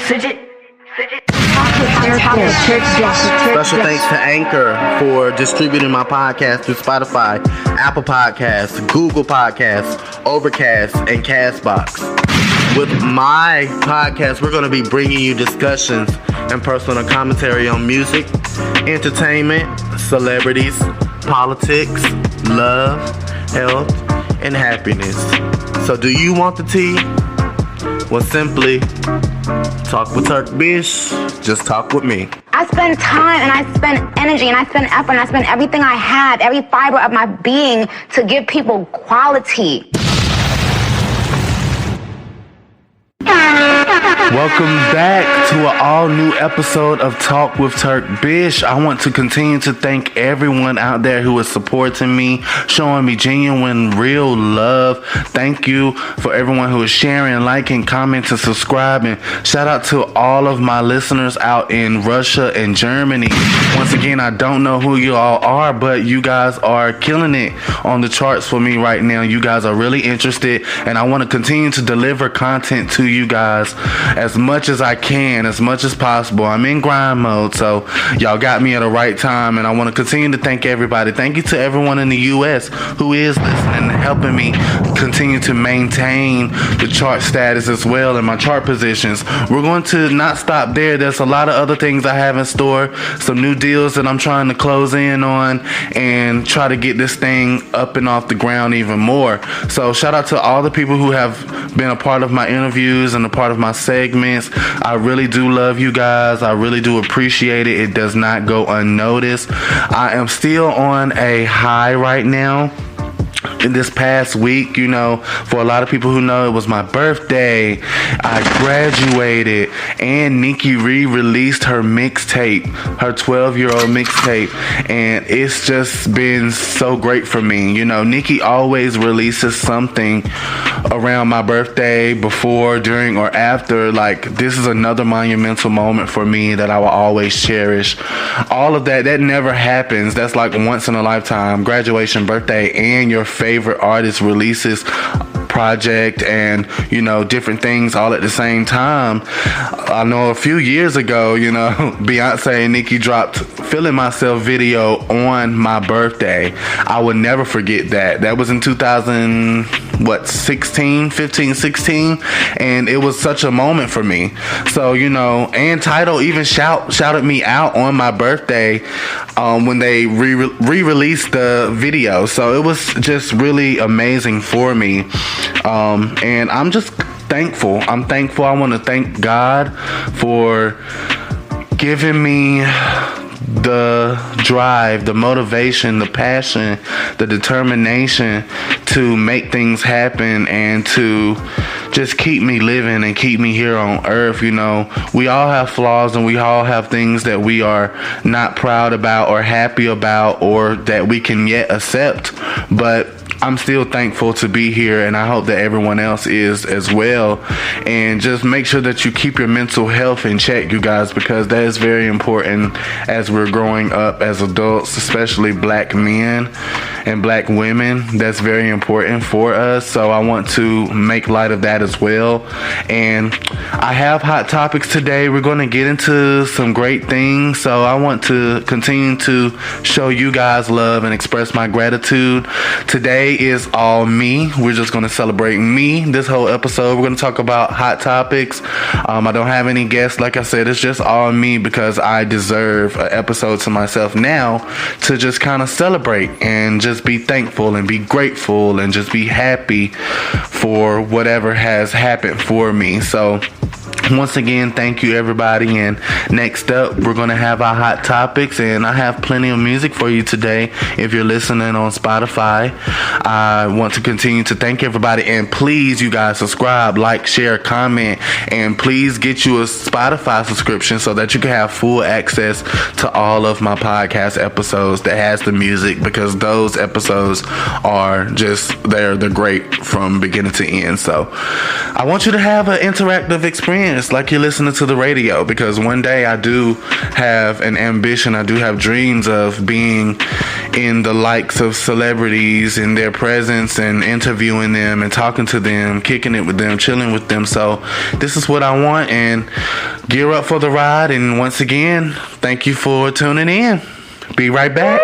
Special thanks to Anchor for distributing my podcast through Spotify, Apple Podcasts, Google Podcasts, Overcast, and Castbox. With my podcast, we're going to be bringing you discussions and personal commentary on music, entertainment, celebrities, politics, love, health, and happiness. So do you want the tea? Well, simply talk with TURKBISH. Just talk with me. I spend time and I spend energy and I spend effort and I spend everything I have, every fiber of my being to give people quality. Welcome back to an all-new episode of Talk with TURKBISH. I want to continue to thank everyone out there who is supporting me, showing me genuine, real love. Thank you for everyone who is sharing, liking, commenting, subscribing. Shout out to all of my listeners out in Russia and Germany. Once again, I don't know who you all are, but you guys are killing it on the charts for me right now. You guys are really interested, and I want to continue to deliver content to you guys as much as I can, as much as possible. I'm in grind mode, so y'all got me at the right time, and I want to continue to thank everybody. Thank you to everyone in the U.S. who is listening and helping me continue to maintain the chart status as well and my chart positions. We're going to not stop there. There's a lot of other things I have in store, some new deals that I'm trying to close in on and try to get this thing up and off the ground even more. So shout out to all the people who have been a part of my interviews and a part of my segments. I really do love you guys. I really do appreciate it. It does not go unnoticed. I am still on a high right now. In this past week, you know, for a lot of people who know, it was my birthday. I graduated, and Nikki re-released her mixtape, her 12-year-old mixtape, and it's just been so great for me. You know, Nikki always releases something around my birthday, before, during, or after. Like, this is another monumental moment for me that I will always cherish. All of that never happens. That's like once in a lifetime. Graduation, birthday, and your favorite artist releases project and, you know, different things all at the same time. I know a few years ago, you know, Beyonce and Nicki dropped Feeling Myself video on my birthday. I will never forget that. That was in 15, 16, and it was such a moment for me. So, you know, and Tidal even shouted me out on my birthday when they re-released the video. So it was just really amazing for me. And I'm just thankful. I'm thankful. I want to thank God for giving me the drive, the motivation, the passion, the determination to make things happen and to just keep me living and keep me here on earth. You know, we all have flaws and we all have things that we are not proud about or happy about or that we can yet accept, but I'm still thankful to be here, and I hope that everyone else is as well. And just make sure that you keep your mental health in check, you guys, because that is very important as we're growing up as adults, especially black men and black women. That's very important for us. So I want to make light of that as well. And I have hot topics today. We're going to get into some great things. So I want to continue to show you guys love and express my gratitude. Today is all me. We're just going to celebrate me this whole episode. We're going to talk about hot topics. I don't have any guests. Like I said, it's just all me because I deserve an episode to myself now to just kind of celebrate and just be thankful and be grateful and just be happy for whatever has happened for me. So once again, thank you everybody, and next up we're going to have our hot topics, and I have plenty of music for you today. If you're listening on Spotify, I want to continue to thank everybody, and please, you guys, subscribe, like, share, comment, and please get you a Spotify subscription so that you can have full access to all of my podcast episodes that has the music, because those episodes are just, they're great from beginning to end. So I want you to have an interactive experience again, it's like you're listening to the radio, because one day I do have an ambition, I do have dreams of being in the likes of celebrities, in their presence, and interviewing them and talking to them, kicking it with them, chilling with them. So this is what I want, and gear up for the ride. And once again, thank you for tuning in. Be right back.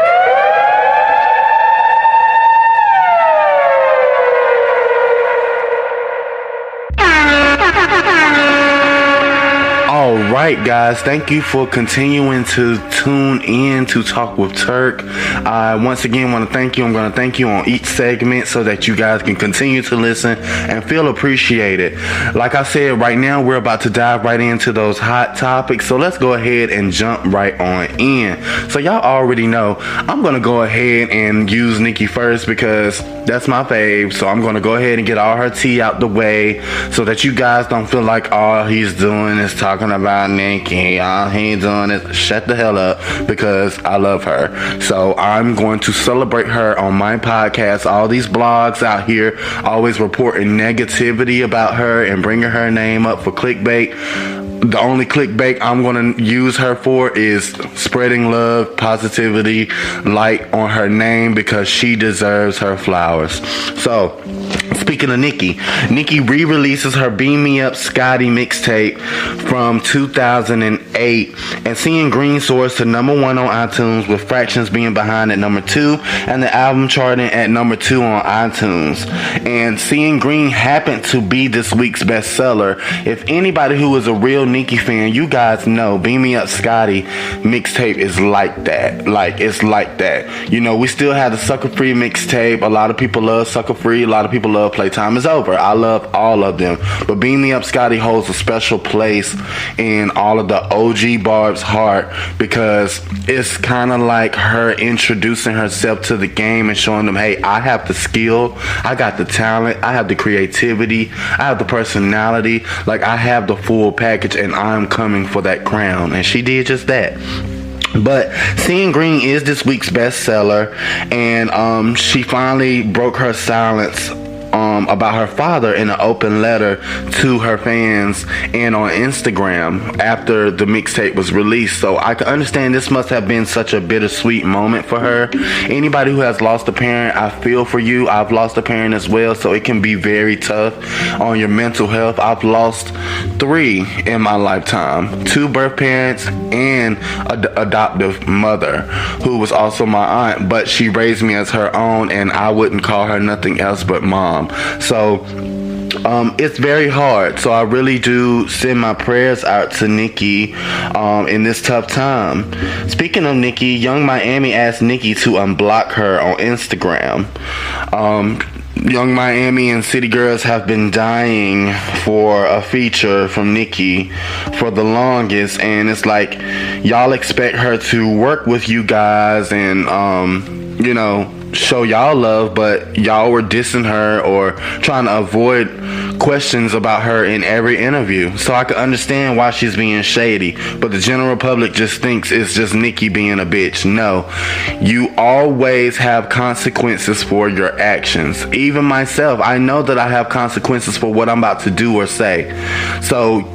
All right, guys, thank you for continuing to tune in to Talk with Turk. I once again want to thank you. I'm going to thank you on each segment so that you guys can continue to listen and feel appreciated. Like I said, right now we're about to dive right into those hot topics, so let's go ahead and jump right on in. So y'all already know I'm going to go ahead and use Nikki first because that's my fave. So I'm going to go ahead and get all her tea out the way so that you guys don't feel like all he's doing is talking about Nikki. All he doing is shut the hell up, because I love her. So I'm going to celebrate her on my podcast. All these blogs out here always reporting negativity about her and bringing her name up for clickbait. The only clickbait I'm going to use her for is spreading love, positivity, light on her name, because she deserves her flowers. So, speaking of Nikki re-releases her Beam Me Up Scotty mixtape from 2008, and Seeing Green soars to number 1 on iTunes, with Fractions being behind at number 2, and the album charting at number 2 on iTunes. And Seeing Green happened to be this week's bestseller. If anybody who is a real Nikki fan, you guys know Beam Me Up Scotty mixtape is like that. Like, it's like that. You know, we still have the Sucker Free mixtape. A lot of people love Sucker Free. A lot of people love Playtime Is Over. I love all of them. But Beam Me Up Scotty holds a special place in all of the OG Barb's heart, because it's kind of like her introducing herself to the game and showing them, hey, I have the skill, I got the talent, I have the creativity, I have the personality, like I have the full package, and I'm coming for that crown. And she did just that. But Seeing Green is this week's bestseller, and she finally broke her silence about her father in an open letter to her fans and on Instagram after the mixtape was released. So I can understand this must have been such a bittersweet moment for her. Anybody who has lost a parent, I feel for you. I've lost a parent as well, so it can be very tough on your mental health. I've lost 3 in my lifetime: 2 birth parents and an adoptive mother who was also my aunt, but she raised me as her own, and I wouldn't call her nothing else but mom. So it's very hard. So I really do send my prayers out to Nikki in this tough time. Speaking of Nikki, Young Miami asked Nikki to unblock her on Instagram. Young Miami and City Girls have been dying for a feature from Nikki for the longest, and it's like y'all expect her to work with you guys and you know, show y'all love, but y'all were dissing her or trying to avoid questions about her in every interview. So I can understand why she's being shady, but the general public just thinks it's just Nikki being a bitch. No, you always have consequences for your actions. Even myself, I know that I have consequences for what I'm about to do or say. So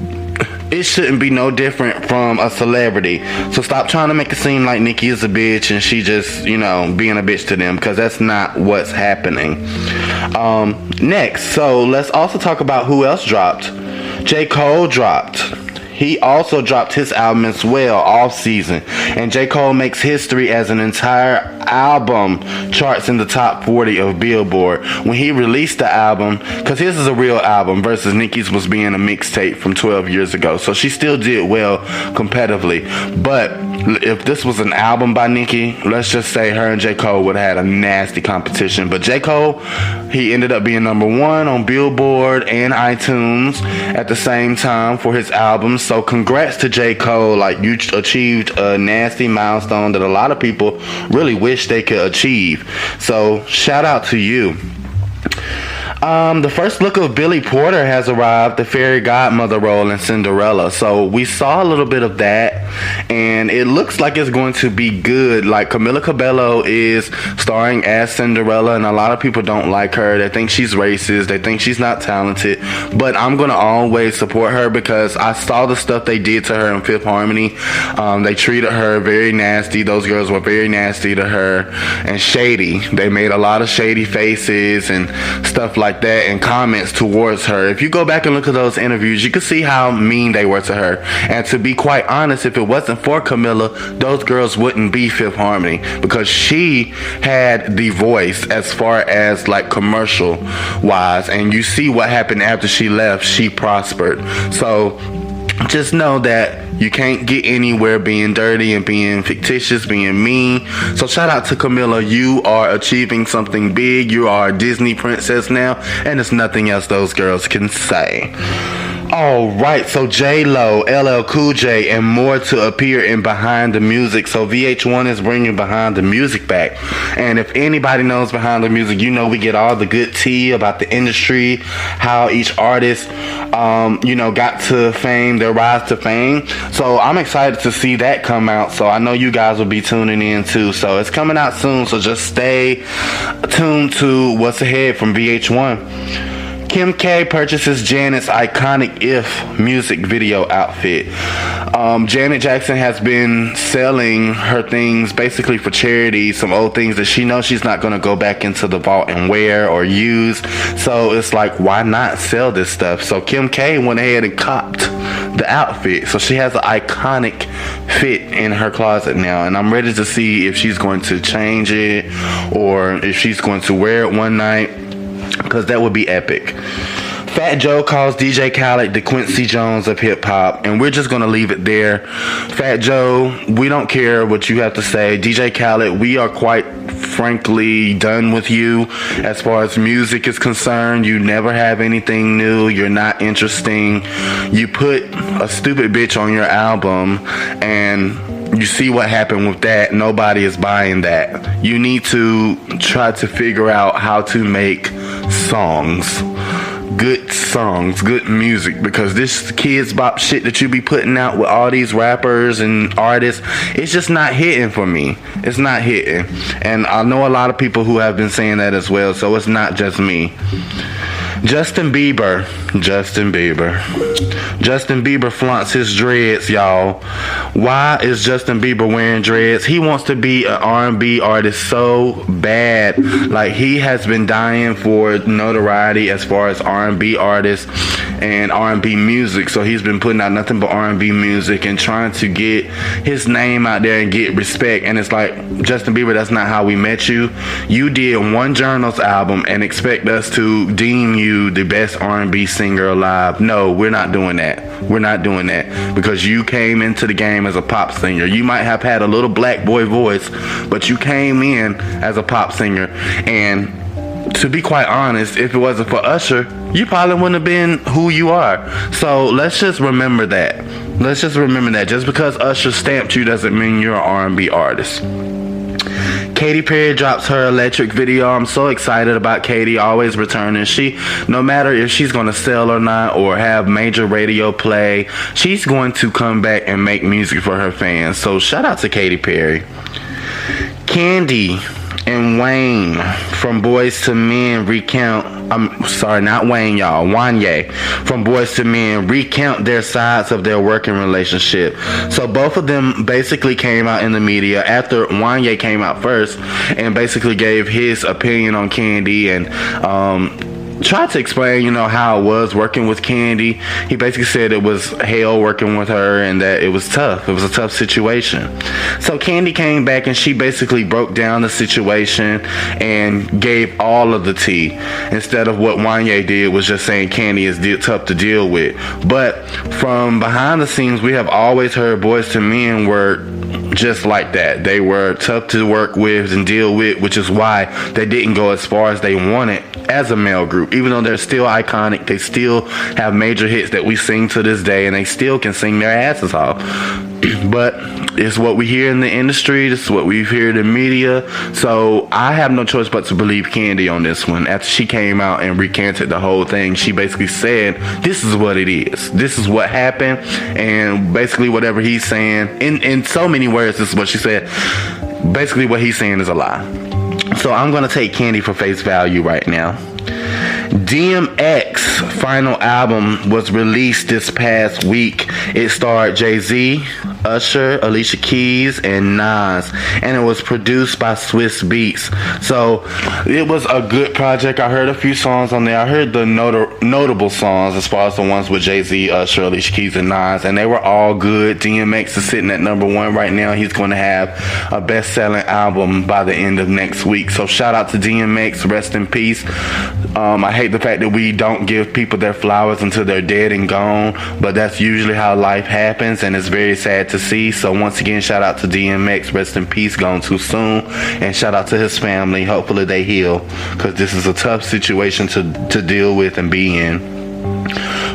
it shouldn't be no different from a celebrity. So stop trying to make it seem like Nikki is a bitch and she just, you know, being a bitch to them, because that's not what's happening. Next, so let's also talk about who else dropped. J. Cole dropped. He also dropped his album as well, Off Season. And J. Cole makes history as an entire album charts in the top 40 of Billboard. When he released the album, because his is a real album versus Nicki's was being a mixtape from 12 years ago. So she still did well competitively. But if this was an album by Nicki, let's just say her and J. Cole would have had a nasty competition. But J. Cole, he ended up being number 1 on Billboard and iTunes at the same time for his album. So congrats to J. Cole. Like, you achieved a nasty milestone that a lot of people really wish they could achieve. So shout out to you. The first look of Billy Porter has arrived, the fairy godmother role in Cinderella. So we saw a little bit of that, and it looks like it's going to be good. Like, Camila Cabello is starring as Cinderella, and a lot of people don't like her. They think she's racist. They think she's not talented. But I'm going to always support her because I saw the stuff they did to her in Fifth Harmony. They treated her very nasty. Those girls were very nasty to her and shady. They made a lot of shady faces and stuff like that and comments towards her. If you go back and look at those interviews, you can see how mean they were to her. And to be quite honest, if it wasn't for Camila, those girls wouldn't be Fifth Harmony, because she had the voice as far as like commercial wise, and you see what happened after she left. She prospered. So just know that you can't get anywhere being dirty and being fictitious, being mean. So shout out to Camila. You are achieving something big. You are a Disney princess now, and there's nothing else those girls can say. Alright, so J-Lo, LL Cool J, and more to appear in Behind the Music. So VH1 is bringing Behind the Music back. And if anybody knows Behind the Music, you know we get all the good tea about the industry, how each artist, got to fame, their rise to fame. So I'm excited to see that come out. So I know you guys will be tuning in too. So it's coming out soon. So just stay tuned to what's ahead from VH1. Kim K purchases Janet's iconic If music video outfit. Janet Jackson has been selling her things basically for charity, some old things that she knows she's not going to go back into the vault and wear or use. So it's like, why not sell this stuff? So Kim K went ahead and copped the outfit. So she has an iconic fit in her closet now, and I'm ready to see if she's going to change it or if she's going to wear it one night, because that would be epic. Fat Joe calls DJ Khaled the Quincy Jones of hip hop, and we're just gonna leave it there. Fat Joe, we don't care what you have to say. DJ Khaled, we are quite frankly done with you as far as music is concerned. You never have anything new. You're not interesting. You put a stupid bitch on your album, and you see what happened with that. Nobody is buying that. You need to try to figure out how to make songs, good music, because this kids bop shit that you be putting out with all these rappers and artists, it's just not hitting for me. It's not hitting, and I know a lot of people who have been saying that as well, so it's not just me. Justin Bieber flaunts his dreads, y'all. Why is Justin Bieber wearing dreads? He wants to be an R&B artist so bad. Like, he has been dying for notoriety as far as R&B artists and R&B music. So he's been putting out nothing but R&B music and trying to get his name out there and get respect. And it's like, Justin Bieber, that's not how we met you. You did one Journals album and expect us to deem you the best R&B singer alive. No, we're not doing that. We're not doing that, because you came into the game as a pop singer. You might have had a little black boy voice, but you came in as a pop singer. And to be quite honest, if it wasn't for Usher, you probably wouldn't have been who you are. So let's just remember that. Just because Usher stamped you doesn't mean you're an R&B artist. Katy Perry drops her Electric video. I'm so excited about Katy always returning. No matter if she's going to sell or not or have major radio play, she's going to come back and make music for her fans. So shout out to Katy Perry. Candy and Wayne from Boys to Men Wanye from Boys to Men recount their sides of their working relationship. So both of them basically came out in the media after Wanye came out first and basically gave his opinion on Candy and tried to explain, how it was working with Candy. He basically said it was hell working with her and that it was tough. It was a tough situation. So Candy came back and she basically broke down the situation and gave all of the tea, instead of what Wanye did was just saying Candy is tough to deal with. But from behind the scenes, we have always heard Boys to Men were just like that. They were tough to work with and deal with, which is why they didn't go as far as they wanted as a male group. Even though they're still iconic, they still have major hits that we sing to this day, and they still can sing their asses off. But it's what we hear in the industry. This is what we hear in the media. So I have no choice but to believe Candy on this one. After she came out and recanted the whole thing, she basically said, this is what it is. This is what happened. And basically whatever he's saying, in so many words, this is what she said. Basically what he's saying is a lie. So I'm going to take Candy for face value right now. DMX final album was released this past week. It starred Jay-Z, Usher, Alicia Keys, and Nas, and it was produced by Swiss Beats. So it was a good project. I heard a few songs on there. I heard the notable songs as far as the ones with Jay-Z, Usher, Alicia Keys, and Nas, and they were all good. DMX is sitting at number 1 right now. He's going to have a best-selling album by the end of next week. So shout out to DMX. Rest in peace. I hate the fact that we don't give people their flowers until they're dead and gone, but that's usually how life happens, and it's very sad to see. So once again, shout out to DMX. Rest in peace, gone too soon. And shout out to his family. Hopefully they heal, because this is a tough situation to deal with and be in.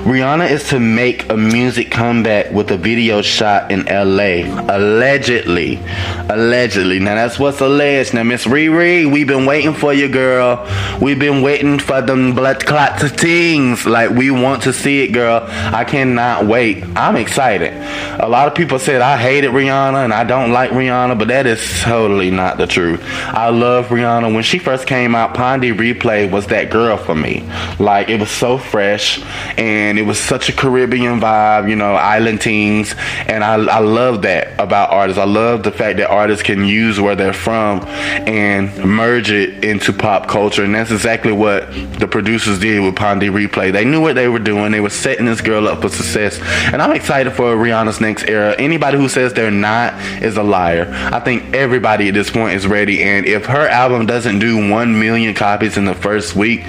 Rihanna is to make a music comeback with a video shot in LA. Allegedly. Now that's what's alleged. Now Miss Riri, we've been waiting for you, girl. We've been waiting for them blood clots of things. Like, we want to see it, girl. I cannot wait. I'm excited. A lot of people said I hated Rihanna and I don't like Rihanna, but that is totally not the truth. I love Rihanna. When she first came out, Pondy Replay was that girl for me. Like, it was so fresh, and it was such a Caribbean vibe, you know, island teens, and I love that about artists. I love the fact that artists can use where they're from and merge it into pop culture, and that's exactly what the producers did with Pondy Replay. They knew what they were doing. They were setting this girl up for success, and I'm excited for Rihanna's next era. Anybody who says they're not is a liar. I think everybody at this point is ready, and if her album doesn't do 1 million copies in the first week,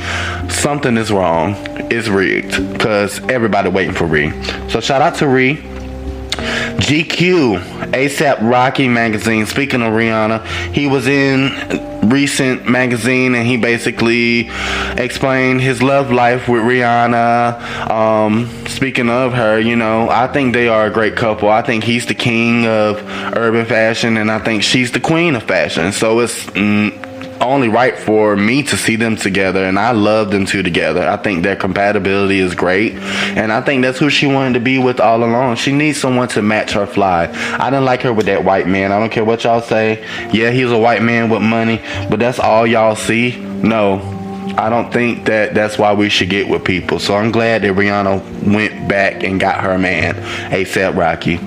something is wrong. It's rigged, because everybody waiting for Ree. So shout out to Ree. GQ, ASAP Rocky magazine. Speaking of Rihanna, he was in recent magazine, and he basically explained his love life with Rihanna. Speaking of her, you know, I think they are a great couple. I think he's the king of urban fashion, and I think she's the queen of fashion. So it's only right for me to see them together, and I love them two together. I think their compatibility is great, and I think that's who she wanted to be with all along. She needs someone to match her fly. I didn't like her with that white man. I don't care what y'all say. Yeah, he's a white man with money, but that's all y'all see. No, I don't think that that's why we should get with people. So I'm glad that Rihanna went back and got her man, ASAP Rocky.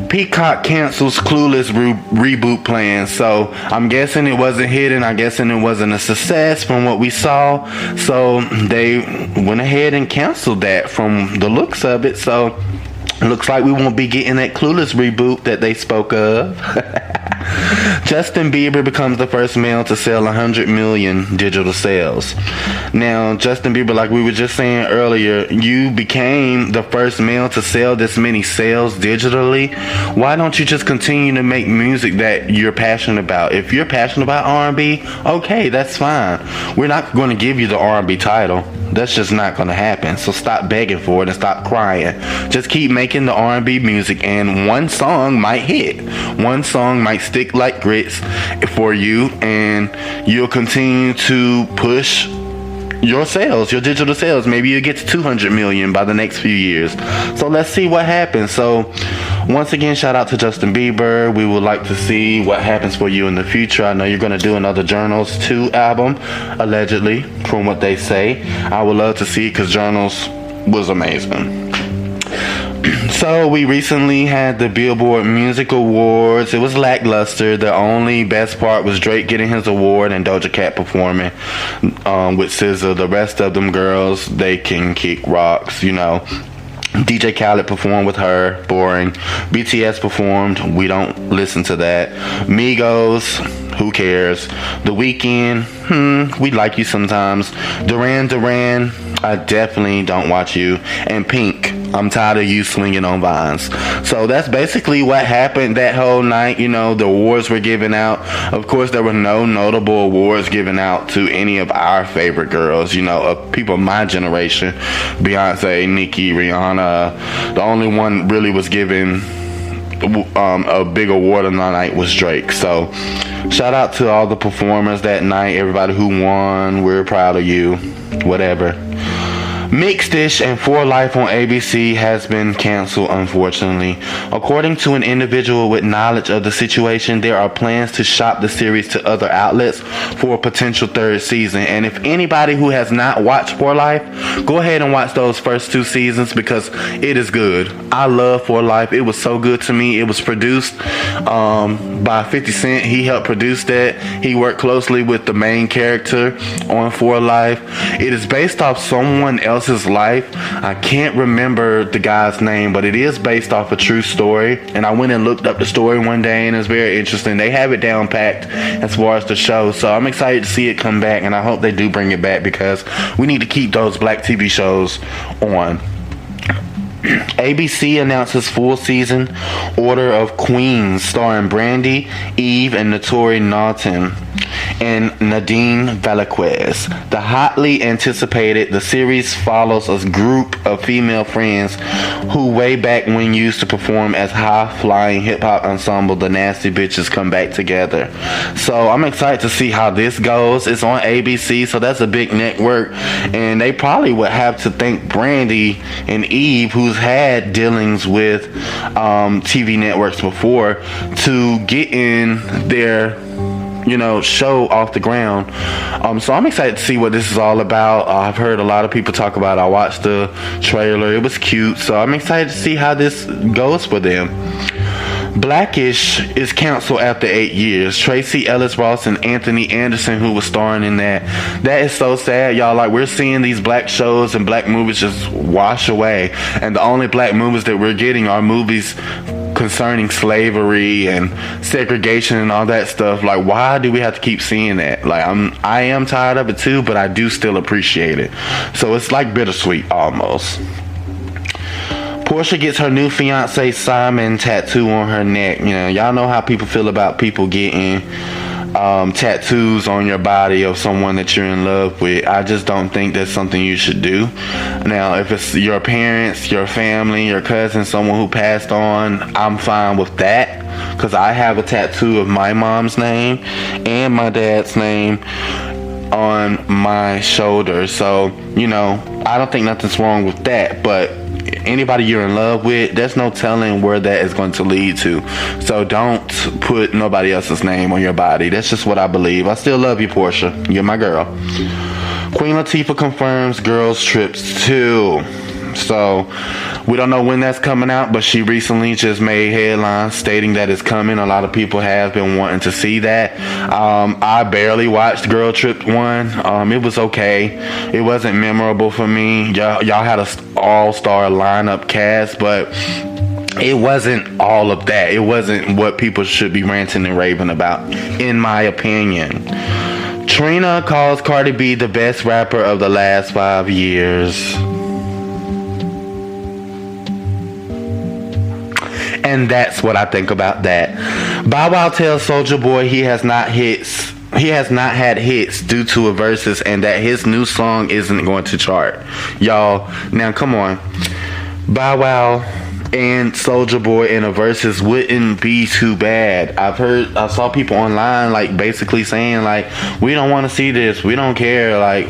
Peacock cancels Clueless reboot plans. So I'm guessing it wasn't hidden. I'm guessing it wasn't a success from what we saw. So they went ahead and canceled that from the looks of it. So it looks like we won't be getting that Clueless reboot that they spoke of. Justin Bieber becomes the first male to sell 100 million digital sales. Now, Justin Bieber, like we were just saying earlier, you became the first male to sell this many sales digitally. Why don't you just continue to make music that you're passionate about? If you're passionate about R&B, okay, that's fine. We're not going to give you the R&B title. That's just not going to happen. So stop begging for it and stop crying. Just keep making the R&B music, and one song might hit. One song might stick like grits for you, and you'll continue to push your sales, your digital sales. Maybe you'll get to 200 million by the next few years. So let's see what happens. So once again, shout out to Justin Bieber. We would like to see what happens for you in the future. I know you're going to do another Journals 2 album, allegedly, from what they say. I would love to see it, because Journals was amazing. So we recently had the Billboard Music Awards. It was lackluster. The only best part was Drake getting his award and Doja Cat performing with SZA. The rest of them girls, they can kick rocks, you know. DJ Khaled performed with her, boring. BTS performed, we don't listen to that. Migos, who cares? The Weeknd, we like you sometimes. Duran Duran, I definitely don't watch you. And Pink, I'm tired of you swinging on vines. So that's basically what happened that whole night. You know, the awards were given out. Of course, there were no notable awards given out to any of our favorite girls, you know, of people of my generation. Beyonce, Nicki, Rihanna. The only one really was given a big award on the night was Drake. So shout out to all the performers that night, everybody who won. We're proud of you. Whatever. Mixed-ish and For Life on ABC has been canceled, unfortunately. According to an individual with knowledge of the situation, there are plans to shop the series to other outlets for a potential third season. And if anybody who has not watched For Life, go ahead and watch those first 2 seasons because it is good. I love For Life. It was so good to me. It was produced by 50 Cent. He helped produce that. He worked closely with the main character on For Life. It is based off someone else's life. I can't remember the guy's name, but it is based off a true story. And I went and looked up the story one day, and it's very interesting. They have it down packed as far as the show, so I'm excited to see it come back, and I hope they do bring it back because we need to keep those black TV shows on. ABC announces full season Order of Queens starring Brandy, Eve, and Naturi Naughton and Nadine Velasquez. The hotly anticipated, the series follows a group of female friends who way back when used to perform as high-flying hip-hop ensemble The Nasty Bitches come back together. So I'm excited to see how this goes. It's on ABC, so that's a big network, and they probably would have to thank Brandy and Eve, who's had dealings with TV networks before, to get in their show off the ground. So I'm excited to see what this is all about. I've heard a lot of people talk about it. I watched the trailer. It was cute. So I'm excited to see how this goes for them. Blackish is canceled after 8 years. Tracy Ellis Ross and Anthony Anderson, who was starring in that. That is so sad, y'all. Like, we're seeing these black shows and black movies just wash away. And the only black movies that we're getting are movies concerning slavery and segregation and all that stuff. Like, why do we have to keep seeing that? Like, I am tired of it too, but I do still appreciate it. So it's like bittersweet almost. Portia gets her new fiance Simon tattoo on her neck. Y'all know how people feel about people getting tattoos on your body of someone that you're in love with. I just don't think that's something you should do. Now, if it's your parents, your family, your cousin, someone who passed on, I'm fine with that, because I have a tattoo of my mom's name and my dad's name on my shoulder. So, I don't think nothing's wrong with that. But anybody you're in love with, there's no telling where that is going to lead to. So don't put nobody else's name on your body. That's just what I believe. I still love you, Portia. You're my girl. Queen Latifah confirms Girls Trips 2. So we don't know when that's coming out, but she recently just made headlines stating that it's coming. A lot of people have been wanting to see that. I barely watched Girl Trip 1. It was okay. It wasn't memorable for me. Y'all had an all-star lineup cast, but it wasn't all of that. It wasn't what people should be ranting and raving about, in my opinion. Trina calls Cardi B the best rapper of the last 5 years. And that's what I think about that. Bow Wow tells Soulja Boy he has not had hits due to a versus, and that his new song isn't going to chart. Y'all, now come on. Bow Wow and Soulja Boy in a versus wouldn't be too bad. I saw people online like basically saying like, we don't want to see this, we don't care. Like,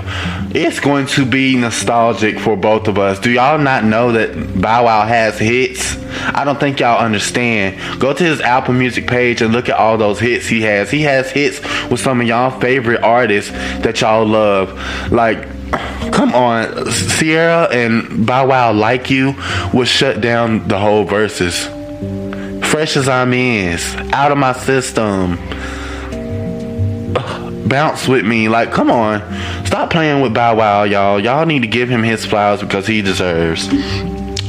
it's going to be nostalgic for both of us. Do y'all not know that Bow Wow has hits? I don't think y'all understand. Go to his Apple Music page and look at all those hits he has. He has hits with some of y'all favorite artists that y'all love. Like, come on, Sierra and Bow Wow Like You will shut down the whole verses. Fresh as I'm Is, Out of My System, Bounce With Me. Like, come on, stop playing with Bow Wow, y'all. Y'all need to give him his flowers because he deserves.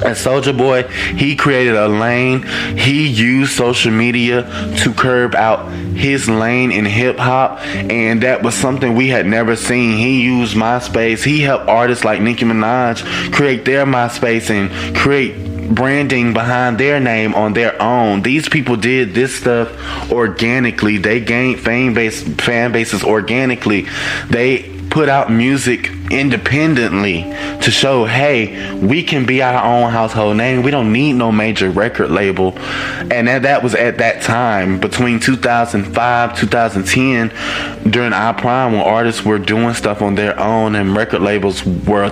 And Soulja Boy, he created a lane. He used social media to curb out his lane in hip hop, and that was something we had never seen. He used MySpace. He helped artists like Nicki Minaj create their MySpace and create branding behind their name on their own. These people did this stuff organically. They gained fan bases organically. They put out music independently to show, hey, we can be our own household name. We don't need no major record label. And that was at that time, between 2005, 2010, during our prime, when artists were doing stuff on their own and record labels were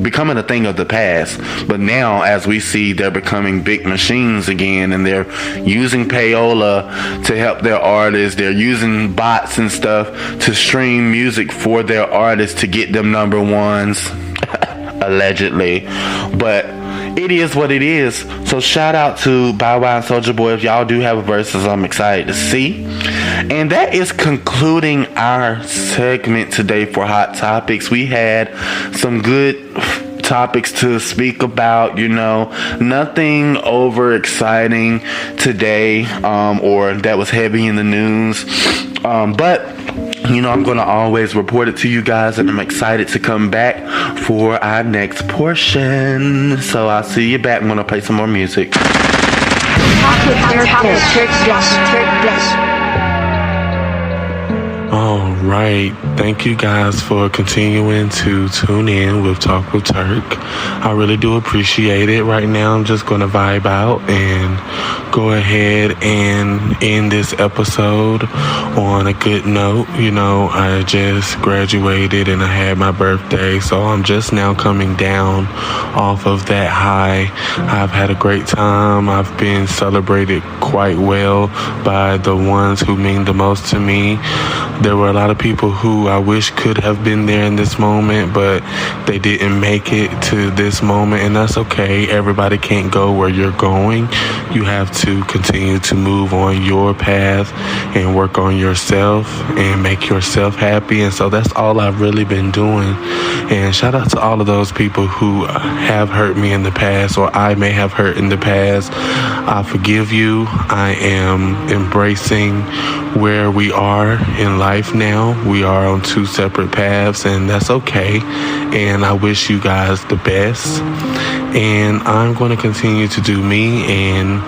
becoming a thing of the past. But now, as we see, they're becoming big machines again, and they're using payola to help their artists. They're using bots and stuff to stream music for their artists to get them number ones, allegedly. But it is what it is. So shout out to Bow Wow and Soulja Boy. If y'all do have a verses, I'm excited to see. And that is concluding our segment today for Hot Topics. We had some good topics to speak about, nothing over exciting today, or that was heavy in the news. But I'm going to always report it to you guys, and I'm excited to come back for our next portion. So I'll see you back. I'm going to play some more music. All right. Thank you guys for continuing to tune in with Talk with Turk. I really do appreciate it. Right now, I'm just going to vibe out and go ahead and end this episode on a good note. I just graduated and I had my birthday, so I'm just now coming down off of that high. I've had a great time. I've been celebrated quite well by the ones who mean the most to me. There were a lot of people who I wish could have been there in this moment, but they didn't make it to this moment, and that's okay. Everybody can't go where you're going. You have to continue to move on your path and work on yourself and make yourself happy. And so that's all I've really been doing. And shout out to all of those people who have hurt me in the past, or I may have hurt in the past. I forgive you. I am embracing where we are in life now. We are on two separate paths, and that's okay. And I wish you guys the best. And I'm going to continue to do me and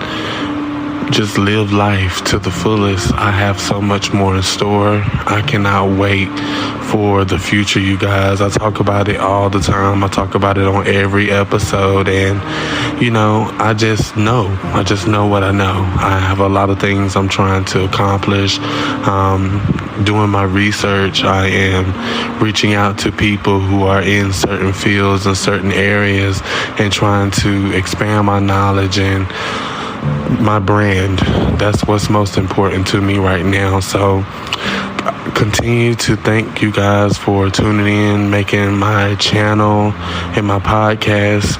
just live life to the fullest. I have so much more in store. I cannot wait for the future, you guys. I talk about it all the time. I talk about it on every episode, and I just know what I know. I have a lot of things I'm trying to accomplish. Doing my research, I am reaching out to people who are in certain fields and certain areas and trying to expand my knowledge and my brand. That's what's most important to me right now. So continue to thank you guys for tuning in, making my channel and my podcast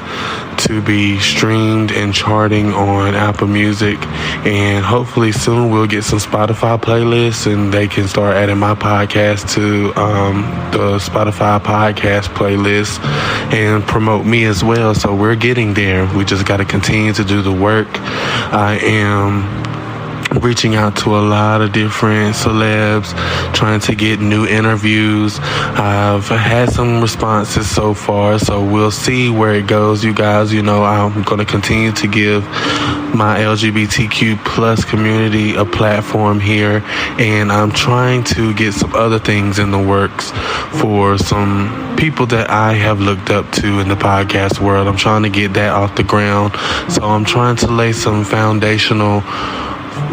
to be streamed and charting on Apple Music, and hopefully soon we'll get some Spotify playlists and they can start adding my podcast to the Spotify podcast playlist and promote me as well. So we're getting there. We just got to continue to do the work. I am reaching out to a lot of different celebs, trying to get new interviews. I've had some responses so far, so we'll see where it goes, you guys. I'm going to continue to give my LGBTQ plus community a platform here, and I'm trying to get some other things in the works for some people that I have looked up to in the podcast world. I'm trying to get that off the ground, so I'm trying to lay some foundational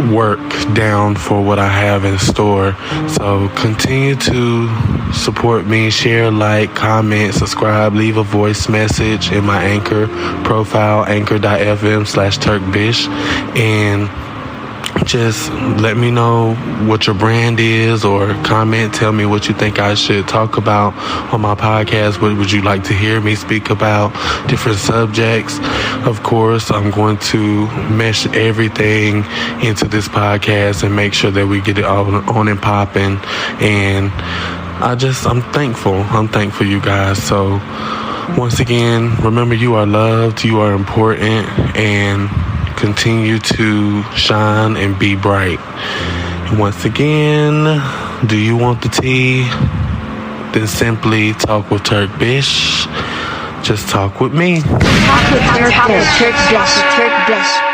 work down for what I have in store. So continue to support me, share, like, comment, subscribe, leave a voice message in my Anchor profile, anchor.fm/TURKBISH, and just let me know what your brand is, or comment, tell me what you think I should talk about on my podcast. What would you like to hear me speak about? Different subjects. Of course, I'm going to mesh everything into this podcast and make sure that we get it all on and popping. And I'm thankful. I'm thankful, you guys. So Once again, remember you are loved, you are important, and continue to shine and be bright. And once again, do you want the tea? Then simply talk with TURKBISH. Just talk with me. Talk with TURKBIsh.